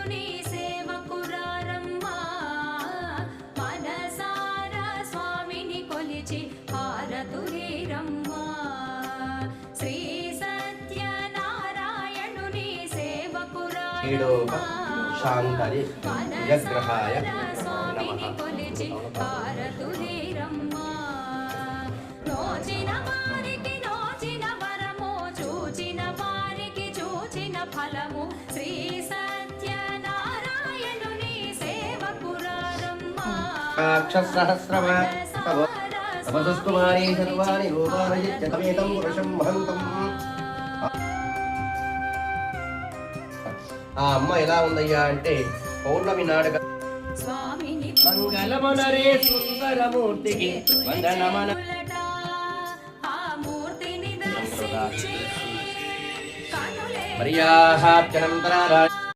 నీ సేవకురారమ్మా మనసారా స్వామిని కొలిచి హారతులేరమ్మా శ్రీ సత్యనారాయణుని సేవకురారమ్మా శాంతరి విగ్రహాయ స్వామిని కొలిచి హారతులేరమ్మా నోచిన వారికి నోచిన వరము చూచిన వారికి చూచిన ఫలము శ్రీ సత్యనారాయణుని సేవకురారమ్మా అక్షసహస్రమా తపస్కుమారీ సర్వాణి రూపాణి జతమేతం పురుషం మహంతం. ఆ అమ్మ ఎలా ఉందయ్యా అంటే పౌర్ణమి నాడక మంగళమనరే సుందరమూర్తికి వందనమన మర్యాహాప్యనంతరారా